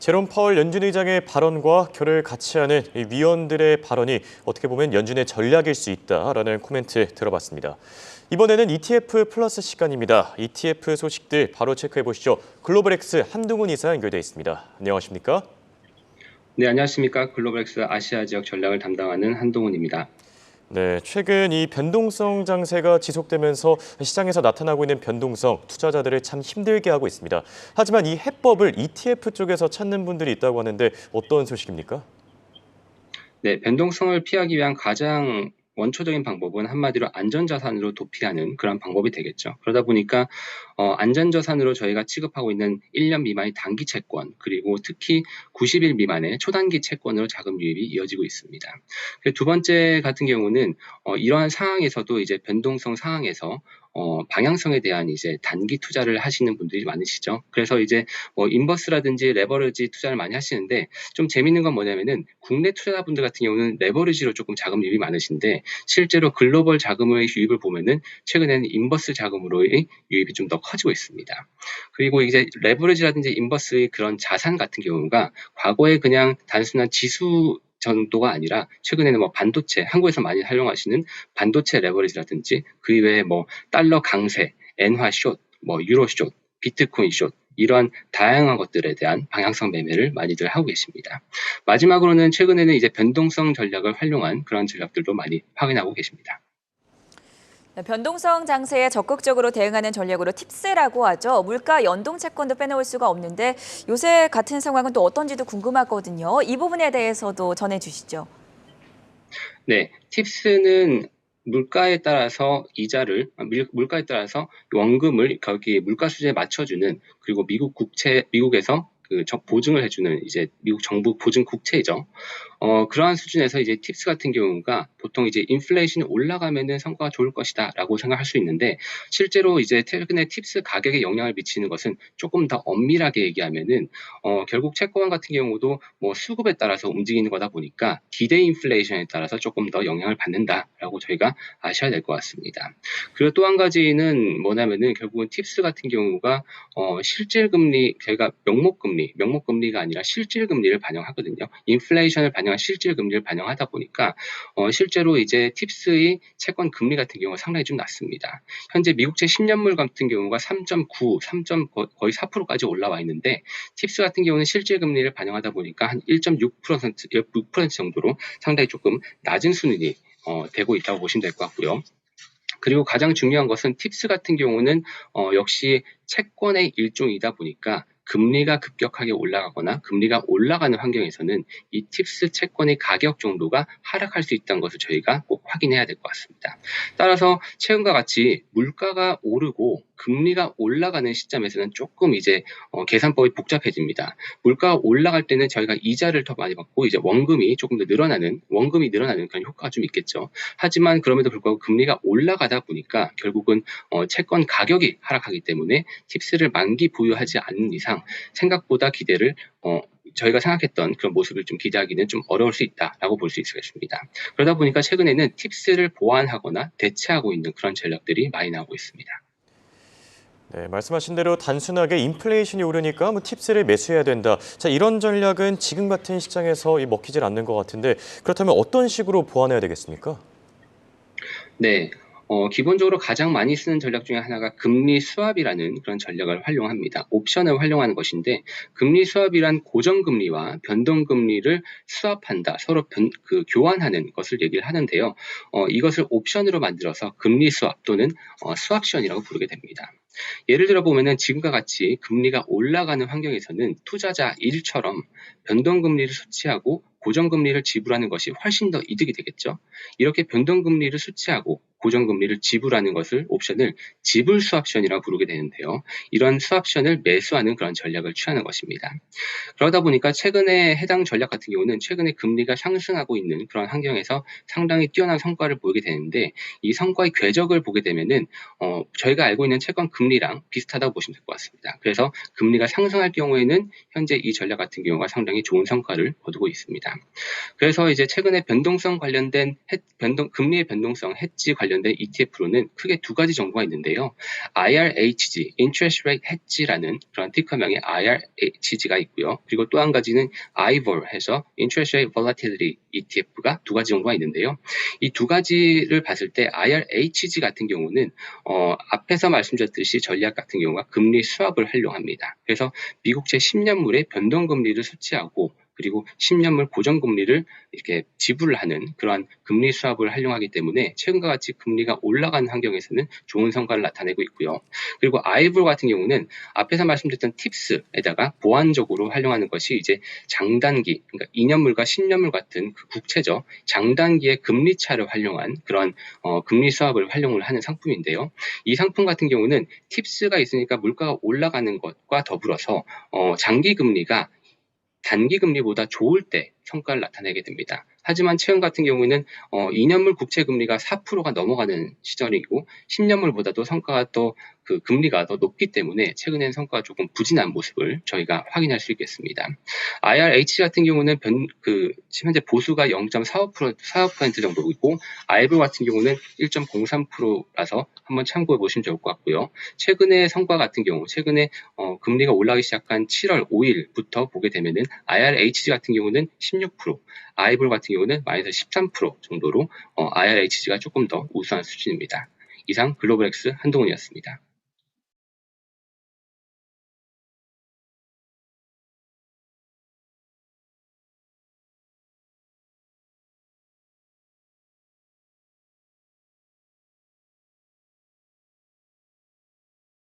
제롬 파월 연준 의장의 발언과 결을 같이 하는 이 위원들의 발언이 어떻게 보면 연준의 전략일 수 있다라는 코멘트 들어봤습니다. 이번에는 ETF 플러스 시간입니다. ETF 소식들 바로 체크해 보시죠. 글로벌엑스 한동훈 이사 연결돼 있습니다. 안녕하십니까? 네, 안녕하십니까. 글로벌엑스 아시아 지역 전략을 담당하는 한동훈입니다. 네, 최근 이 변동성 장세가 지속되면서 시장에서 나타나고 있는 변동성, 투자자들을 참 힘들게 하고 있습니다. 하지만 이 해법을 ETF 쪽에서 찾는 분들이 있다고 하는데 어떤 소식입니까? 네, 변동성을 피하기 위한 가장 원초적인 방법은 한마디로 안전자산으로 도피하는 그런 방법이 되겠죠. 그러다 보니까 안전자산으로 저희가 취급하고 있는 1년 미만의 단기 채권, 그리고 특히 90일 미만의 초단기 채권으로 자금 유입이 이어지고 있습니다. 두 번째 같은 경우는 이러한 상황에서도 이제 변동성 상황에서 방향성에 대한 이제 단기 투자를 하시는 분들이 많으시죠. 그래서 이제 인버스라든지 레버리지 투자를 많이 하시는데 좀 재밌는 건 뭐냐면은 국내 투자자분들 같은 경우는 레버리지로 조금 자금 유입이 많으신데 실제로 글로벌 자금의 유입을 보면은 최근에는 인버스 자금으로의 유입이 좀 더 커지고 있습니다. 그리고 이제 레버리지라든지 인버스의 그런 자산 같은 경우가 과거에 그냥 단순한 지수 정도가 아니라 최근에는 반도체, 한국에서 많이 활용하시는 반도체 레버리지라든지 그 이외에 달러 강세, 엔화 숏, 유로 숏, 비트코인 숏 이러한 다양한 것들에 대한 방향성 매매를 많이들 하고 계십니다. 마지막으로는 최근에는 이제 변동성 전략을 활용한 그런 전략들도 많이 확인하고 계십니다. 변동성 장세에 적극적으로 대응하는 전략으로 팁스라고 하죠. 물가 연동 채권도 빼놓을 수가 없는데 요새 같은 상황은 또 어떤지도 궁금하거든요. 이 부분에 대해서도 전해주시죠. 네, 팁스는 물가에 따라서 원금을 거기 물가 수준에 맞춰주는, 그리고 미국에서 보증을 해주는 이제 미국 정부 보증 국채죠. 그러한 수준에서 이제 팁스 같은 경우가 보통 이제 인플레이션이 올라가면은 성과가 좋을 것이다라고 생각할 수 있는데, 실제로 이제 최근에 팁스 가격에 영향을 미치는 것은 조금 더 엄밀하게 얘기하면은 결국 채권 같은 경우도 수급에 따라서 움직이는 거다 보니까 기대 인플레이션에 따라서 조금 더 영향을 받는다라고 저희가 아셔야 될 것 같습니다. 그리고 또 한 가지는 뭐냐면은 결국은 팁스 같은 경우가 실질금리, 저희가 명목금리가 아니라 실질금리를 반영하거든요. 인플레이션을 반영한 실질금리를 반영하다 보니까 실제로 이제 팁스의 채권 금리 같은 경우가 상당히 좀 낮습니다. 현재 미국채 10년물 같은 경우가 3.9, 거의 4%까지 올라와 있는데, 팁스 같은 경우는 실질금리를 반영하다 보니까 한 1.6% 정도로 상당히 조금 낮은 수준이 되고 있다고 보시면 될 것 같고요. 그리고 가장 중요한 것은 팁스 같은 경우는 역시 채권의 일종이다 보니까 금리가 급격하게 올라가거나 금리가 올라가는 환경에서는 이 팁스 채권의 가격 정도가 하락할 수 있다는 것을 저희가 꼭 확인해야 될 것 같습니다. 따라서 최근과 같이 물가가 오르고 금리가 올라가는 시점에서는 조금 이제 계산법이 복잡해집니다. 물가가 올라갈 때는 저희가 이자를 더 많이 받고 이제 원금이 늘어나는 그런 효과가 좀 있겠죠. 하지만 그럼에도 불구하고 금리가 올라가다 보니까 결국은 채권 가격이 하락하기 때문에 팁스를 만기 보유하지 않는 이상 생각보다 저희가 생각했던 그런 모습을 좀 기대하기는 좀 어려울 수 있다라고 볼 수 있겠습니다. 그러다 보니까 최근에는 팁스를 보완하거나 대체하고 있는 그런 전략들이 많이 나오고 있습니다. 네, 말씀하신 대로 단순하게 인플레이션이 오르니까 팁스를 매수해야 된다. 자, 이런 전략은 지금 같은 시장에서 먹히질 않는 것 같은데 그렇다면 어떤 식으로 보완해야 되겠습니까? 네. 기본적으로 가장 많이 쓰는 전략 중에 하나가 금리 스왑이라는 그런 전략을 활용합니다. 옵션을 활용하는 것인데, 금리 스왑이란 고정금리와 변동금리를 스왑한다, 서로 교환하는 것을 얘기를 하는데요. 이것을 옵션으로 만들어서 금리 스왑 또는 스왑션이라고 부르게 됩니다. 예를 들어 보면은 지금과 같이 금리가 올라가는 환경에서는 투자자 1처럼 변동금리를 수취하고 고정금리를 지불하는 것이 훨씬 더 이득이 되겠죠. 이렇게 변동금리를 수취하고 고정금리를 지불하는 옵션을 지불 스왑션이라고 부르게 되는데요. 이런 스왑션을 매수하는 그런 전략을 취하는 것입니다. 그러다 보니까 최근에 해당 전략 같은 경우는 최근에 금리가 상승하고 있는 그런 환경에서 상당히 뛰어난 성과를 보이게 되는데, 이 성과의 궤적을 보게 되면은 저희가 알고 있는 채권 금리랑 비슷하다고 보시면 될 것 같습니다. 그래서 금리가 상승할 경우에는 현재 이 전략 같은 경우가 상당히 좋은 성과를 거두고 있습니다. 그래서 이제 최근에 변동성 관련된 금리의 변동성 해지 관련 관련된 ETF로는 크게 두 가지 정보가 있는데요. IRHG, Interest Rate Hedge라는 그런 티커명의 IRHG가 있고요. 그리고 또 한 가지는 IVOL 해서 Interest Rate Volatility ETF가 두 가지 정보가 있는데요. 이 두 가지를 봤을 때 IRHG 같은 경우는 앞에서 말씀드렸듯이 전략 같은 경우가 금리 스왑을 활용합니다. 그래서 미국채 10년물에 변동금리를 수치하고 그리고 10년물 고정금리를 이렇게 지불을 하는 그러한 금리 수합을 활용하기 때문에 최근과 같이 금리가 올라가는 환경에서는 좋은 성과를 나타내고 있고요. 그리고 아이볼 같은 경우는 앞에서 말씀드렸던 팁스에다가 보완적으로 활용하는 것이 이제 장단기, 그러니까 2년물과 10년물 같은 그 국채죠. 장단기의 금리 차를 활용한 그런 금리 수합을 활용을 하는 상품인데요. 이 상품 같은 경우는 팁스가 있으니까 물가가 올라가는 것과 더불어서 장기 금리가 단기 금리보다 좋을 때 성과를 나타내게 됩니다. 하지만 최근 같은 경우는 2년물 국채 금리가 4%가 넘어가는 시절이고 10년물보다도 성과가 더 그 금리가 더 높기 때문에 최근엔 성과가 조금 부진한 모습을 저희가 확인할 수 있겠습니다. IRH 같은 경우는 현재 보수가 0.45% 정도이고 IVOL 같은 경우는 1.03%라서 한번 참고해 보시면 좋을 것 같고요. 최근의 성과 같은 경우 최근에 금리가 올라가기 시작한 7월 5일부터 보게 되면은 IRHG 같은 경우는 16%, IVOL 같은 경우는 마이너스 13% 정도로 IRHG가 조금 더 우수한 수준입니다. 이상 글로벌엑스 한동훈이었습니다.